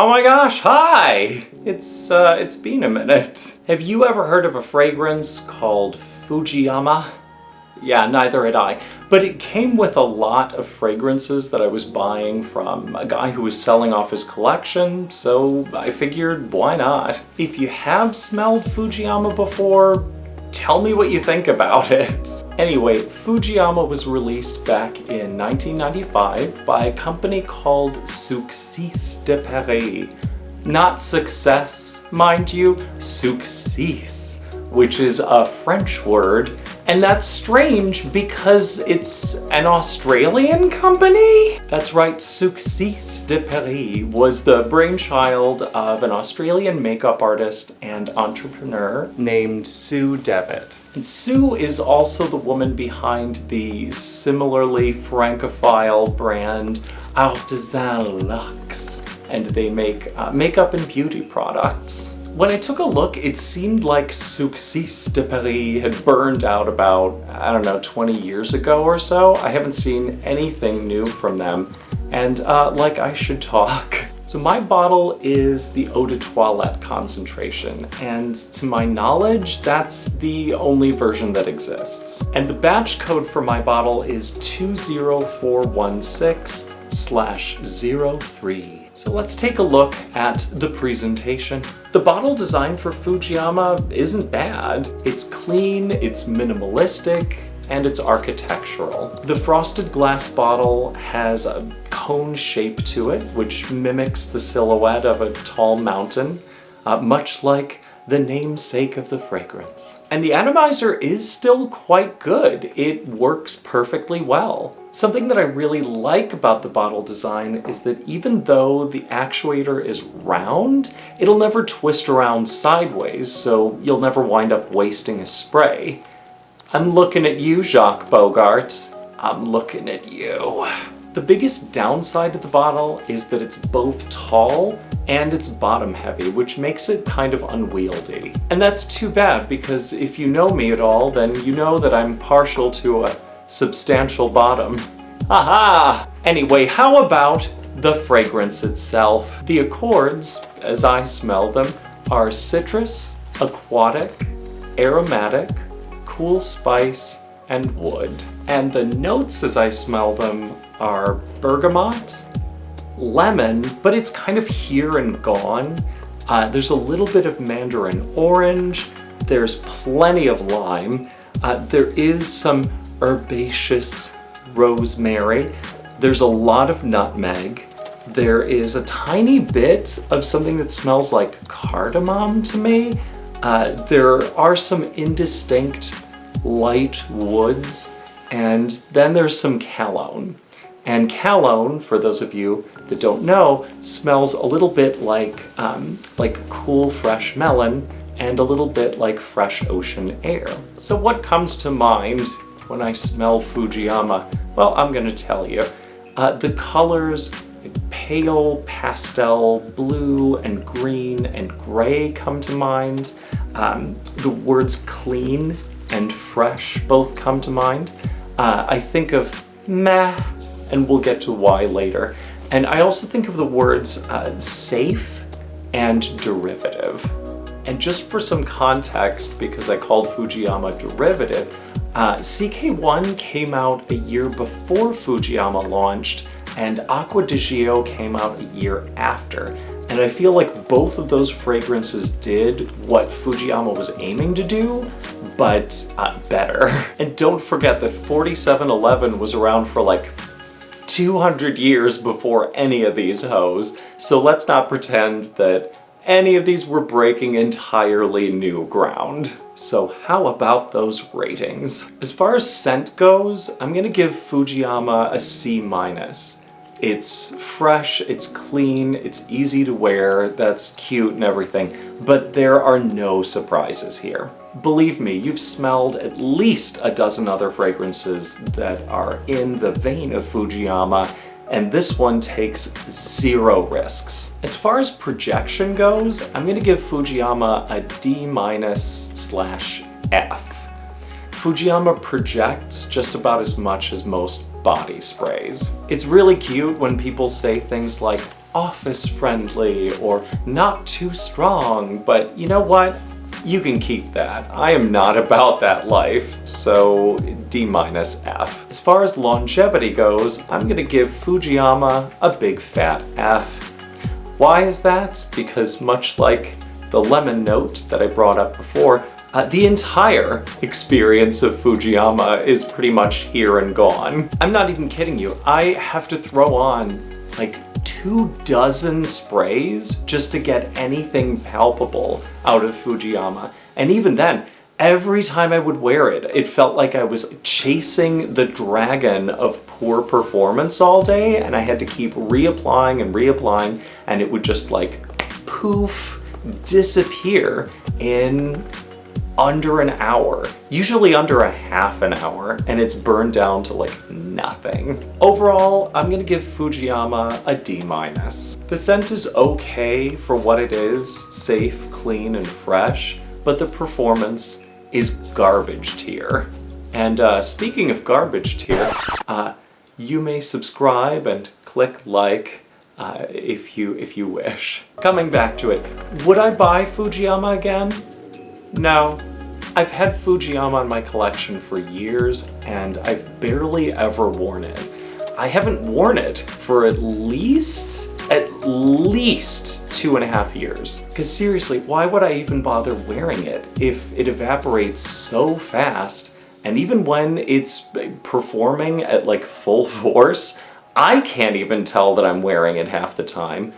Oh my gosh, hi! It's been a minute. Have you ever heard of a fragrance called Fujiyama? Yeah, neither had I. But it came with a lot of fragrances that I was buying from a guy who was selling off his collection, so I figured, why not? If you have smelled Fujiyama before, tell me what you think about it. Anyway, Fujiyama was released back in 1995 by a company called Succes de Paris. Not success, mind you, succès, which is a French word. And that's strange because it's an Australian company? That's right, Succes de Paris was the brainchild of an Australian makeup artist and entrepreneur named Sue Devitt. And Sue is also the woman behind the similarly francophile brand Artisan Luxe, and they make makeup and beauty products. When I took a look, it seemed like Succes de Paris had burned out about, 20 years ago or so. I haven't seen anything new from them, and like I should talk. So my bottle is the Eau de Toilette concentration, and to my knowledge, that's the only version that exists. And the batch code for my bottle is 20416/03. So let's take a look at the presentation. The bottle design for Fujiyama isn't bad. It's clean, it's minimalistic, and it's architectural. The frosted glass bottle has a cone shape to it, which mimics the silhouette of a tall mountain, much like the namesake of the fragrance. And the atomizer is still quite good. It works perfectly well. Something that I really like about the bottle design is that even though the actuator is round, it'll never twist around sideways, so you'll never wind up wasting a spray. I'm looking at you, Jacques Bogart. I'm looking at you. The biggest downside to the bottle is that it's both tall and it's bottom heavy, which makes it kind of unwieldy. And that's too bad, because if you know me at all, then you know that I'm partial to a substantial bottom. Aha! Anyway, how about the fragrance itself? The accords, as I smell them, are citrus, aquatic, aromatic, cool spice, and wood. And the notes as I smell them are bergamot, lemon, but it's kind of here and gone. There's a little bit of mandarin orange, there's plenty of lime, there is some herbaceous rosemary, there's a lot of nutmeg, there is a tiny bit of something that smells like cardamom to me, there are some indistinct light woods, and then there's some cologne. And cologne, for those of you that don't know, smells a little bit like cool fresh melon and a little bit like fresh ocean air. So what comes to mind when I smell Fujiyama? Well, I'm gonna tell you. The colors, pale pastel blue and green and gray come to mind. The words clean and fresh both come to mind. I think of meh, and we'll get to why later. And I also think of the words safe and derivative. And just for some context, because I called Fujiyama derivative, CK1 came out a year before Fujiyama launched, and Acqua di Gio came out a year after. And I feel like both of those fragrances did what Fujiyama was aiming to do, but better. And don't forget that 4711 was around for like 200 years before any of these hoes, so let's not pretend that any of these were breaking entirely new ground. So how about those ratings? As far as scent goes, I'm gonna give Fujiyama a C-. It's fresh, it's clean, it's easy to wear, that's cute and everything, but there are no surprises here. Believe me, you've smelled at least a dozen other fragrances that are in the vein of Fujiyama, and this one takes zero risks. As far as projection goes, I'm gonna give Fujiyama a D-/F. Fujiyama projects just about as much as most body sprays. It's really cute when people say things like, office-friendly or not too strong, but you know what? You can keep that. I am not about that life, so D-F. As far as longevity goes, I'm gonna give Fujiyama a big fat F. Why is that? Because much like the lemon note that I brought up before, the entire experience of Fujiyama is pretty much here and gone. I'm not even kidding you. I have to throw on like 24 sprays just to get anything palpable out of Fujiyama. And even then, every time I would wear it, it felt like I was chasing the dragon of poor performance all day, and I had to keep reapplying and reapplying, and it would just like poof, disappear in under an hour, usually under a half an hour, and it's burned down to like nothing. Overall, I'm gonna give Fujiyama a D-. The scent is okay for what it is, safe, clean, and fresh, but the performance is garbage tier. And speaking of garbage tier, you may subscribe and click like if you wish. Coming back to it, would I buy Fujiyama again? No. I've had Fujiyama in my collection for years, and I've barely ever worn it. I haven't worn it for at least 2.5 years. Because seriously, why would I even bother wearing it if it evaporates so fast, and even when it's performing at like full force, I can't even tell that I'm wearing it half the time.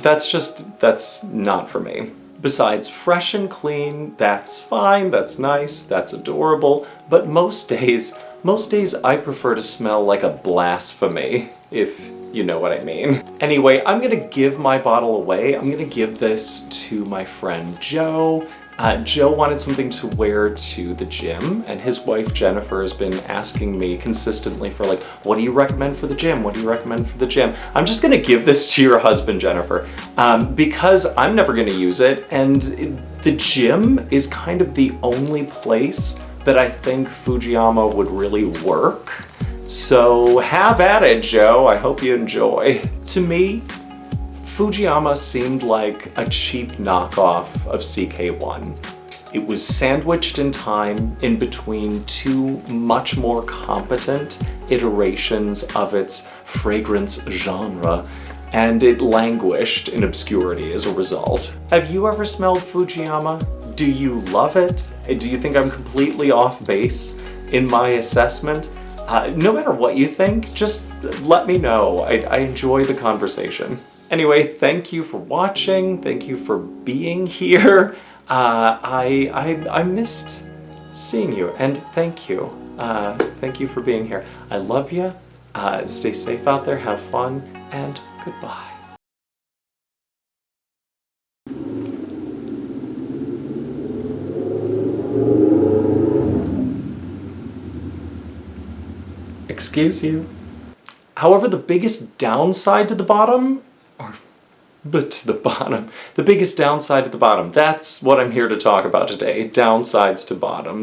That's not for me. Besides, fresh and clean, that's fine, that's nice, that's adorable, but most days I prefer to smell like a blasphemy, if you know what I mean. Anyway, I'm gonna give my bottle away. I'm gonna give this to my friend Joe. Joe wanted something to wear to the gym, and his wife Jennifer has been asking me consistently for like, what do you recommend for the gym? What do you recommend for the gym? I'm just gonna give this to your husband, Jennifer, because I'm never gonna use it, and the gym is kind of the only place that I think Fujiyama would really work. So have at it, Joe. I hope you enjoy. To me, Fujiyama seemed like a cheap knockoff of CK1. It was sandwiched in time in between two much more competent iterations of its fragrance genre, and it languished in obscurity as a result. Have you ever smelled Fujiyama? Do you love it? Do you think I'm completely off base in my assessment? No matter what you think, just let me know. I enjoy the conversation. Anyway, thank you for watching. Thank you for being here. I missed seeing you, and thank you. Thank you for being here. I love you. Stay safe out there, have fun, and goodbye. Excuse you. However, the biggest downside to the bottom, the biggest downside to the bottom, that's what I'm here to talk about today, downsides to bottoms.